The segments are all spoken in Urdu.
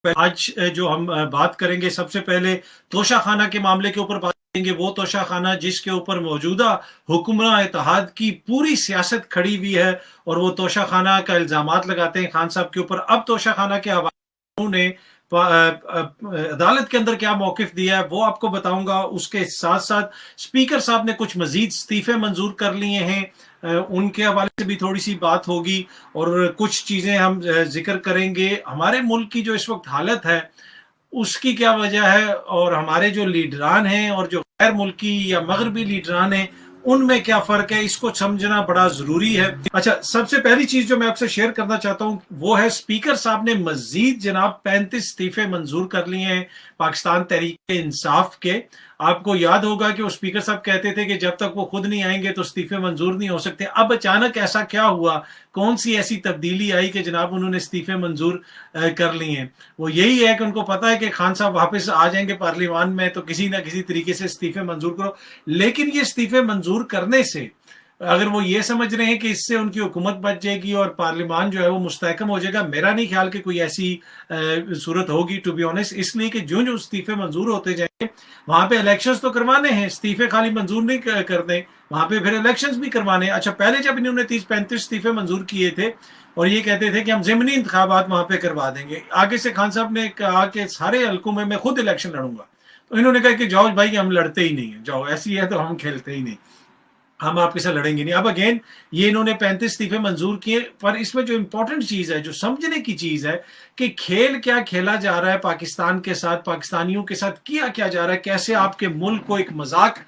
آج جو ہم بات کریں گے سب سے پہلے توشہ خانہ کے معاملے کے اوپر بات کریں گے، وہ توشہ خانہ جس کے اوپر موجودہ حکمراں اتحاد کی پوری سیاست کھڑی ہوئی ہے اور وہ توشہ خانہ کا الزامات لگاتے ہیں خان صاحب کے اوپر۔ اب توشہ خانہ کے حوالے نے عدالت کے اندر کیا موقف دیا ہے وہ آپ کو بتاؤں گا۔ اس کے ساتھ ساتھ اسپیکر صاحب نے کچھ مزید استعفے منظور کر لیے ہیں، ان کے حوالے سے بھی تھوڑی سی بات ہوگی اور کچھ چیزیں ہم ذکر کریں گے۔ ہمارے ملک کی جو اس وقت حالت ہے اس کی کیا وجہ ہے، اور ہمارے جو لیڈران ہیں اور جو غیر ملکی یا مغربی لیڈران ہیں ان میں کیا فرق ہے، اس کو سمجھنا بڑا ضروری ہے۔ اچھا، سب سے پہلی چیز جو میں آپ سے شیئر کرنا چاہتا ہوں وہ ہے اسپیکر صاحب نے مزید جناب 35 استعفے منظور کر لیے ہیں پاکستان تحریک انصاف کے۔ آپ کو یاد ہوگا کہ وہ اسپیکر صاحب کہتے تھے کہ جب تک وہ خود نہیں آئیں گے تو استعفے منظور نہیں ہو سکتے۔ اب اچانک ایسا کیا ہوا، کون سی ایسی تبدیلی آئی کہ جناب انہوں نے استعفے منظور کر لی ہیں؟ وہ یہی ہے کہ ان کو پتا ہے کہ خان صاحب واپس آ جائیں گے پارلیمان میں تو کسی نہ کسی طریقے سے استعفے منظور کرو۔ لیکن یہ استعفے منظور کرنے سے اگر وہ یہ سمجھ رہے ہیں کہ اس سے ان کی حکومت بچ جائے گی اور پارلیمان جو ہے وہ مستحکم ہو جائے گا، میرا نہیں خیال کہ کوئی ایسی صورت ہوگی ٹو بی آنیسٹ، اس لیے کہ جو استعفے منظور ہوتے جائیں گے وہاں پہ الیکشنز تو کروانے ہیں، استعفے خالی منظور نہیں کرنے، وہاں پہ پھر الیکشنز بھی کروانے ہیں۔ اچھا، پہلے جب انہوں نے 30-35 استعفے منظور کیے تھے اور یہ کہتے تھے کہ ہم ضمنی انتخابات وہاں پہ کروا دیں گے، آگے سے خان صاحب نے کہا کہ سارے حلقوں میں خود الیکشن لڑوں گا، تو انہوں نے کہا کہ جاؤ بھائی ہم لڑتے ہی نہیں ہیں، جاؤ ایسی ہے تو ہم کھیلتے ہی نہیں، ہم آپ کے ساتھ لڑیں گے نہیں۔ اب اگین یہ انہوں نے 35 استعفے منظور کیے، پر اس میں جو امپورٹنٹ چیز ہے، جو سمجھنے کی چیز ہے کہ کھیل کیا کھیلا جا رہا ہے پاکستان کے ساتھ، پاکستانیوں کے ساتھ کیا جا رہا ہے، کیسے آپ کے ملک کو ایک مذاق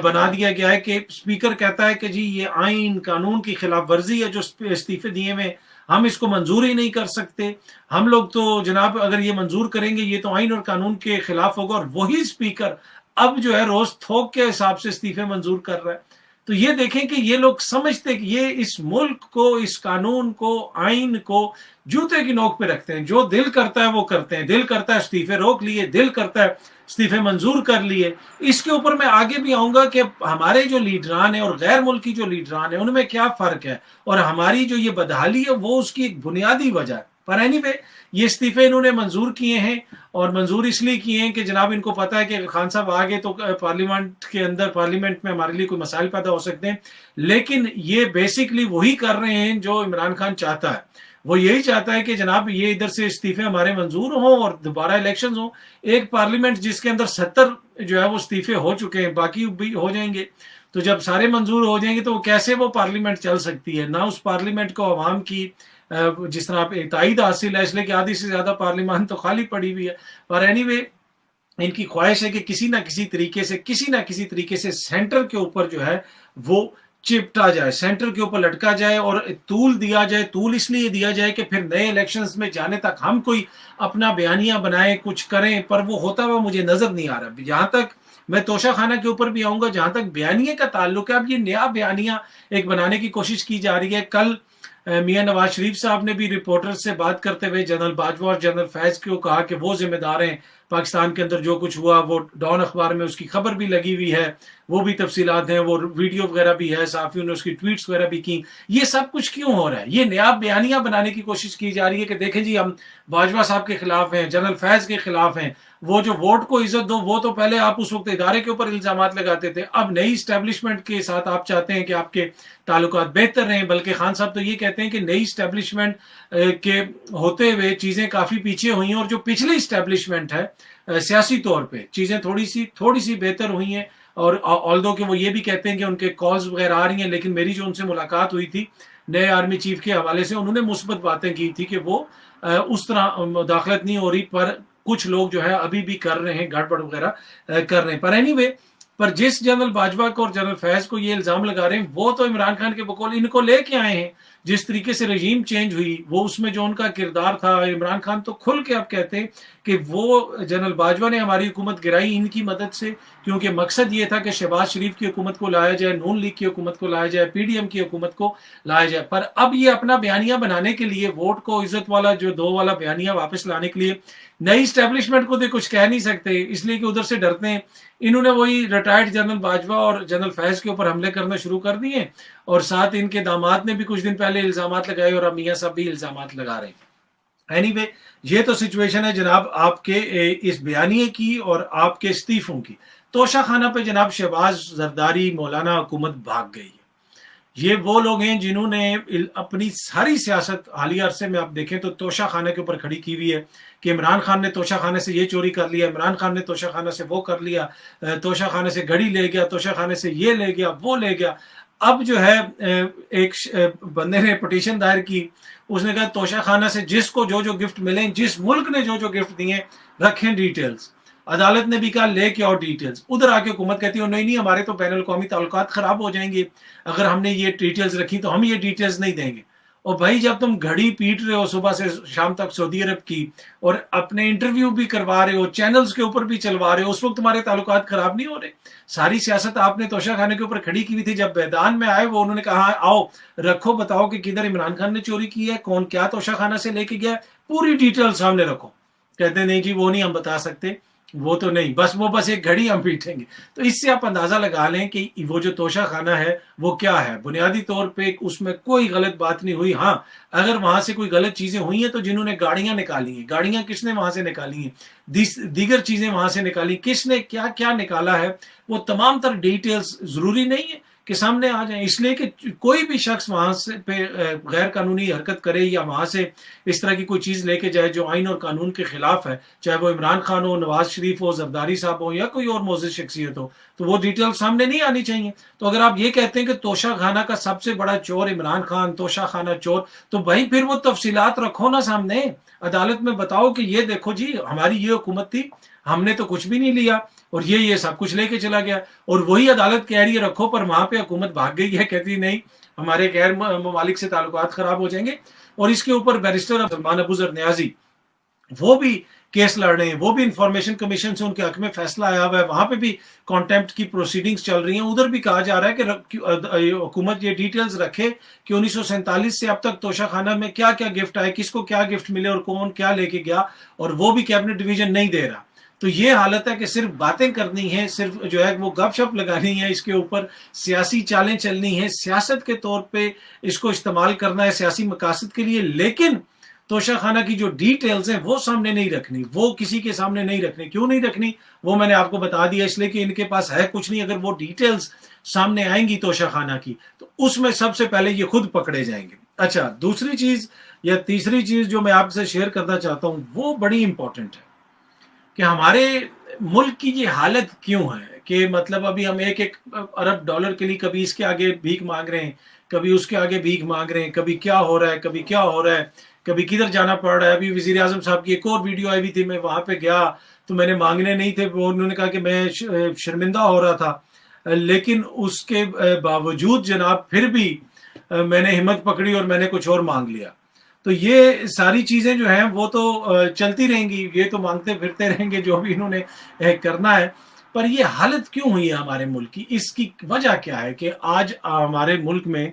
بنا دیا گیا ہے کہ اسپیکر کہتا ہے کہ جی یہ آئین قانون کی خلاف ورزی ہے جو استعفے دیے ہوئے، ہم اس کو منظور ہی نہیں کر سکتے، ہم لوگ تو جناب اگر یہ منظور کریں گے یہ تو آئین اور قانون کے خلاف ہوگا، اور وہی اسپیکر اب جو ہے روز تھوک کے حساب سے استعفے منظور کر رہا ہے۔ تو یہ دیکھیں کہ یہ لوگ سمجھتے کہ یہ اس ملک کو، اس قانون کو، آئین کو جوتے کی نوک پہ رکھتے ہیں، جو دل کرتا ہے وہ کرتے ہیں، دل کرتا ہے استعفے روک لیے، دل کرتا ہے استعفے منظور کر لیے۔ اس کے اوپر میں آگے بھی آؤں گا کہ ہمارے جو لیڈران ہیں اور غیر ملکی جو لیڈران ہیں ان میں کیا فرق ہے، اور ہماری جو یہ بدحالی ہے وہ اس کی ایک بنیادی وجہ ہے۔ پر اینی وے یہ استعفے انہوں نے منظور کیے ہیں، اور منظور اس لیے کیے ہیں کہ جناب ان کو پتا ہے کہ خان صاحب آگے تو پارلیمنٹ کے اندر، پارلیمنٹ میں ہمارے لیے کوئی مسائل پیدا ہو سکتے ہیں، لیکن یہ بیسکلی وہی کر رہے ہیں جو عمران خان چاہتا ہے۔ وہ یہی چاہتا ہے کہ جناب یہ ادھر سے استعفے ہمارے منظور ہوں اور دوبارہ الیکشنز ہوں۔ ایک پارلیمنٹ جس کے اندر 70 جو ہے وہ استعفے ہو چکے ہیں، باقی بھی ہو جائیں گے، تو جب سارے منظور ہو جائیں گے تو کیسے وہ پارلیمنٹ چل سکتی ہے؟ نہ اس پارلیمنٹ کو عوام کی جس طرح تائید حاصل ہے، اس لیے کہ آدھی سے زیادہ پارلیمان تو خالی پڑی ہوئی ہے۔ اور اینی وے ان کی خواہش ہے کہ کسی نہ کسی طریقے سے سینٹر کے اوپر جو ہے وہ چپٹا جائے، سینٹر کے اوپر لٹکا جائے اور طول دیا جائے۔ طول اس لیے دیا جائے کہ پھر نئے الیکشنز میں جانے تک ہم کوئی اپنا بیانیہ بنائیں، کچھ کریں، پر وہ ہوتا ہوا مجھے نظر نہیں آ رہا۔ جہاں تک میں توشہ خانہ کے اوپر بھی آؤں گا، جہاں تک بیانیے کا تعلق ہے، اب یہ نیا بیانیہ ایک بنانے کی کوشش کی جا رہی ہے۔ کل میاں نواز شریف صاحب نے بھی رپورٹر سے بات کرتے ہوئے جنرل باجوہ اور جنرل فیض کو کہا کہ وہ ذمہ دار ہیں پاکستان کے اندر جو کچھ ہوا، وہ ڈان اخبار میں اس کی خبر بھی لگی ہوئی ہے، وہ بھی تفصیلات ہیں، وہ ویڈیو وغیرہ بھی ہے، صحافیوں نے اس کی ٹویٹس وغیرہ بھی کی۔ یہ سب کچھ کیوں ہو رہا ہے؟ یہ نیا بیانیہ بنانے کی کوشش کی جا رہی ہے کہ دیکھیں جی ہم باجوہ صاحب کے خلاف ہیں، جنرل فیض کے خلاف ہیں، وہ جو ووٹ کو عزت دو، وہ تو پہلے آپ اس وقت ادارے کے اوپر الزامات لگاتے تھے، اب نئی اسٹیبلشمنٹ کے ساتھ آپ چاہتے ہیں کہ آپ کے تعلقات بہتر رہیں۔ بلکہ خان صاحب تو یہ کہتے ہیں کہ نئی اسٹیبلشمنٹ کے ہوتے ہوئے چیزیں کافی پیچھے ہوئی ہیں، اور جو پچھلی اسٹیبلشمنٹ ہے سیاسی طور پہ چیزیں تھوڑی سی بہتر ہوئی ہیں۔ اور آلدو کہ وہ یہ بھی کہتے ہیں کہ ان کے کالز وغیرہ آ رہی ہیں، لیکن میری جو ان سے ملاقات ہوئی تھی نئے آرمی چیف کے حوالے سے، انہوں نے مثبت باتیں کی تھی کہ وہ اس طرح مداخلت نہیں ہو رہی، پر کچھ لوگ جو ہے ابھی بھی کر رہے ہیں، گڑبڑ وغیرہ کر رہے ہیں۔ پر اینی وے پر جس جنرل باجوہ کو اور جنرل فیض کو یہ الزام لگا رہے ہیں، وہ تو عمران خان کے بقول ان کو لے کے آئے ہیں۔ جس طریقے سے رجیم چینج ہوئی، وہ اس میں جو ان کا کردار تھا، عمران خان تو کھل کے اب کہتے ہیں کہ وہ جنرل باجوہ نے ہماری حکومت گرائی ان کی مدد سے، کیونکہ مقصد یہ تھا کہ شہباز شریف کی حکومت کو لایا جائے، نون لیگ کی حکومت کو لایا جائے، پی ڈی ایم کی حکومت کو لایا جائے۔ پر اب یہ اپنا بیانیہ بنانے کے لیے، ووٹ کو عزت والا جو دو والا بیانیہ واپس لانے کے لیے نئی اسٹیبلشمنٹ کو تو کچھ کہہ نہیں سکتے، اس لیے کہ ادھر سے ڈرتے ہیں۔ انہوں نے وہی ریٹائرڈ جنرل باجوہ اور جنرل فیض کے اوپر حملے کرنا شروع کر دیے، اور ساتھ ان کے داماد نے بھی کچھ دن پہلے الزامات لگائے، اور اب میاں صاحب بھی الزامات لگا رہے ہیں۔ anyway, یہ تو سچویشن ہے جناب آپ کے اس بیانیے کی اور آپ کے استعفوں کی. توشہ خانہ پہ جناب شہباز زرداری مولانا حکومت بھاگ گئی ہے. یہ وہ لوگ ہیں جنہوں نے اپنی ساری سیاست حالیہ عرصے میں آپ دیکھیں تو توشہ خانے کے اوپر کھڑی کی ہوئی ہے کہ عمران خان نے توشہ خانے سے یہ چوری کر لیا, عمران خان نے توشہ خانے سے وہ کر لیا, توشہ خانے سے گھڑی لے گیا, توشہ خانے سے یہ لے گیا, وہ لے گیا. اب جو ہے ایک بندے نے پٹیشن دائر کی, اس نے کہا توشہ خانہ سے جس کو جو گفٹ ملیں, جس ملک نے جو گفٹ دیے رکھیں ڈیٹیلز. عدالت نے بھی کہا لے کے آؤ ڈیٹیلز. ادھر آ کے حکومت کہتی ہے نہیں ہمارے تو بین الاقوامی تعلقات خراب ہو جائیں گے اگر ہم نے یہ ڈیٹیلز رکھی, تو ہم یہ ڈیٹیلز نہیں دیں گے. اور بھائی جب تم گھڑی پیٹ رہے ہو صبح سے شام تک سعودی عرب کی, اور اپنے انٹرویو بھی کروا رہے ہو, چینلز کے اوپر بھی چلوا رہے ہو, اس وقت تمہارے تعلقات خراب نہیں ہو رہے. ساری سیاست آپ نے توشہ خانے کے اوپر کھڑی کی ہوئی تھی. جب میدان میں آئے وہ انہوں نے کہا آؤ رکھو, بتاؤ کہ کدھر عمران خان نے چوری کی ہے, کون کیا توشہ خانہ سے لے کے گیا, پوری ڈیٹیل سامنے رکھو. کہتے نہیں جی وہ نہیں ہم بتا سکتے, وہ تو نہیں, بس ایک گھڑی ہم پیٹیں گے. تو اس سے آپ اندازہ لگا لیں کہ وہ جو توشہ خانہ ہے وہ کیا ہے. بنیادی طور پہ اس میں کوئی غلط بات نہیں ہوئی. ہاں اگر وہاں سے کوئی غلط چیزیں ہوئی ہیں تو جنہوں نے گاڑیاں نکالی ہیں, گاڑیاں کس نے وہاں سے نکالی ہیں, دیگر چیزیں وہاں سے نکالی, کس نے کیا کیا نکالا ہے, وہ تمام تر ڈیٹیلز ضروری نہیں ہے کہ سامنے آ جائیں. اس لیے کہ کوئی بھی شخص وہاں سے پہ غیر قانونی حرکت کرے یا وہاں سے اس طرح کی کوئی چیز لے کے جائے جو آئین اور قانون کے خلاف ہے, چاہے وہ عمران خان ہو, نواز شریف ہو, زرداری صاحب ہو, یا کوئی اور معزز شخصیت ہو, تو وہ ڈیٹیل سامنے نہیں آنی چاہیے. تو اگر آپ یہ کہتے ہیں کہ توشہ خانہ کا سب سے بڑا چور عمران خان, توشہ خانہ چور, تو بھائی پھر وہ تفصیلات رکھو نا سامنے, عدالت میں بتاؤ کہ یہ دیکھو جی ہماری یہ حکومت تھی, ہم نے تو کچھ بھی نہیں لیا اور یہ سب کچھ لے کے چلا گیا. اور وہی عدالت کہہ رہی ہے رکھو, پر وہاں پہ حکومت بھاگ گئی ہے, کہتی نہیں ہمارے غیر ممالک سے تعلقات خراب ہو جائیں گے. اور اس کے اوپر بیرسٹر سلمان ابو ذر نیازی وہ بھی کیس لڑ رہے ہیں, وہ بھی انفارمیشن کمیشن سے ان کے حق میں فیصلہ آیا ہوا ہے, وہاں پہ بھی کانٹیمپٹ کی پروسیڈنگز چل رہی ہیں. ادھر بھی کہا جا رہا ہے کہ حکومت یہ ڈیٹیلز رکھے کہ 1947 سے اب تک توشہ خانہ میں کیا کیا گفٹ آئے, کس کو کیا گفٹ ملے اور کون کیا لے کے گیا, اور وہ بھی کیبنٹ ڈویژن نہیں دے رہا. تو یہ حالت ہے کہ صرف باتیں کرنی ہیں, صرف جو ہے وہ گپ شپ لگانی ہے, اس کے اوپر سیاسی چالیں چلنی ہیں, سیاست کے طور پہ اس کو استعمال کرنا ہے سیاسی مقاصد کے لیے. لیکن توشہ خانہ کی جو ڈیٹیلز ہیں وہ سامنے نہیں رکھنی, وہ کسی کے سامنے نہیں رکھنی. کیوں نہیں رکھنی وہ میں نے آپ کو بتا دیا, اس لیے کہ ان کے پاس ہے کچھ نہیں. اگر وہ ڈیٹیلز سامنے آئیں گی توشہ خانہ کی تو اس میں سب سے پہلے یہ خود پکڑے جائیں گے. اچھا, دوسری چیز یا تیسری چیز جو میں آپ سے شیئر کرنا چاہتا ہوں وہ بڑی امپورٹنٹ ہے کہ ہمارے ملک کی یہ حالت کیوں ہے کہ مطلب ابھی ہم ایک ارب ڈالر کے لیے کبھی اس کے آگے بھیک مانگ رہے ہیں, کبھی اس کے آگے بھیک مانگ رہے ہیں, کبھی کیا ہو رہا ہے, کبھی کیا ہو رہا ہے, کبھی کدھر جانا پڑ رہا ہے. ابھی وزیر اعظم صاحب کی ایک اور ویڈیو آئی ہوئی تھی, میں وہاں پہ گیا تو میں نے مانگنے نہیں تھے, انہوں نے کہا کہ میں شرمندہ ہو رہا تھا, لیکن اس کے باوجود جناب پھر بھی میں نے ہمت پکڑی اور میں نے کچھ اور مانگ لیا. تو یہ ساری چیزیں جو ہیں وہ تو چلتی رہیں گی, یہ تو مانگتے پھرتے رہیں گے جو بھی انہوں نے کرنا ہے. پر یہ حالت کیوں ہوئی ہے ہمارے ملک کی, اس کی وجہ کیا ہے کہ آج ہمارے ملک میں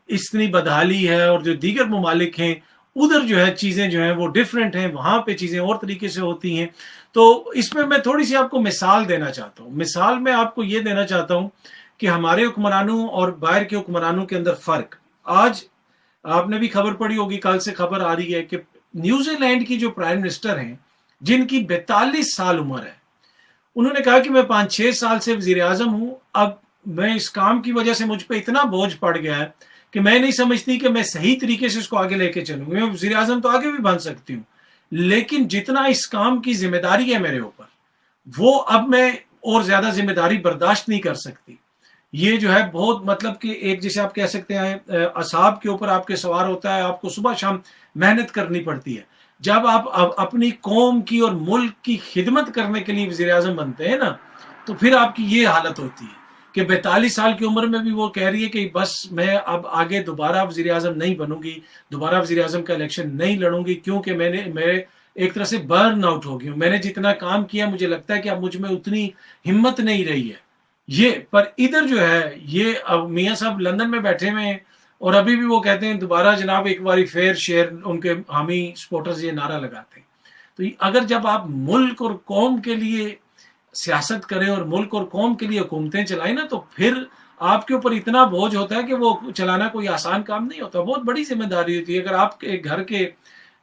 اتنی بدحالی ہے, اور جو دیگر ممالک ہیں ادھر جو ہے چیزیں جو ہیں وہ ڈیفرنٹ ہیں, وہاں پہ چیزیں اور طریقے سے ہوتی ہیں. تو اس میں تھوڑی سی آپ کو مثال دینا چاہتا ہوں. مثال میں آپ کو یہ دینا چاہتا ہوں کہ ہمارے حکمرانوں اور باہر کے حکمرانوں کے اندر فرق. آج آپ نے بھی خبر پڑھی ہوگی, کل سے خبر آ رہی ہے کہ نیوزی لینڈ کی جو پرائم منسٹر ہیں جن کی 42 سال عمر ہے, انہوں نے کہا کہ میں 5-6 سال سے وزیر اعظم ہوں, اب میں اس کام کی وجہ سے مجھ پہ اتنا بوجھ پڑ گیا ہے کہ میں نہیں سمجھتی کہ میں صحیح طریقے سے اس کو آگے لے کے چلوں گی. میں وزیر اعظم تو آگے بھی بن سکتی ہوں, لیکن جتنا اس کام کی ذمہ داری ہے میرے اوپر وہ اب میں اور زیادہ ذمہ داری برداشت نہیں کر سکتی. یہ جو ہے بہت مطلب کہ ایک جیسے آپ کہہ سکتے ہیں اعصاب کے اوپر آپ کے سوار ہوتا ہے, آپ کو صبح شام محنت کرنی پڑتی ہے. جب آپ اپنی قوم کی اور ملک کی خدمت کرنے کے لیے وزیر اعظم بنتے ہیں نا, تو پھر آپ کی یہ حالت ہوتی ہے کہ 42 سال کی عمر میں بھی وہ کہہ رہی ہے کہ بس میں اب آگے دوبارہ وزیر اعظم نہیں بنوں گی, دوبارہ وزیر اعظم کا الیکشن نہیں لڑوں گی, کیونکہ میں ایک طرح سے برن آؤٹ ہو گئی ہوں. میں نے جتنا کام کیا مجھے لگتا ہے کہ اب مجھ میں اتنی ہمت نہیں رہی ہے. یہ پر ادھر جو ہے یہ اب میاں صاحب لندن میں بیٹھے ہوئے ہیں اور ابھی بھی وہ کہتے ہیں دوبارہ جناب ایک باری فیئر شیئر, ان کے حامی سپورٹرز یہ نعرہ لگاتے ہیں. تو اگر جب آپ ملک اور قوم کے لیے سیاست کریں اور ملک اور قوم کے لیے حکومتیں چلائیں نا, تو پھر آپ کے اوپر اتنا بوجھ ہوتا ہے کہ وہ چلانا کوئی آسان کام نہیں ہوتا, بہت بڑی ذمہ داری ہوتی ہے. اگر آپ کے گھر کے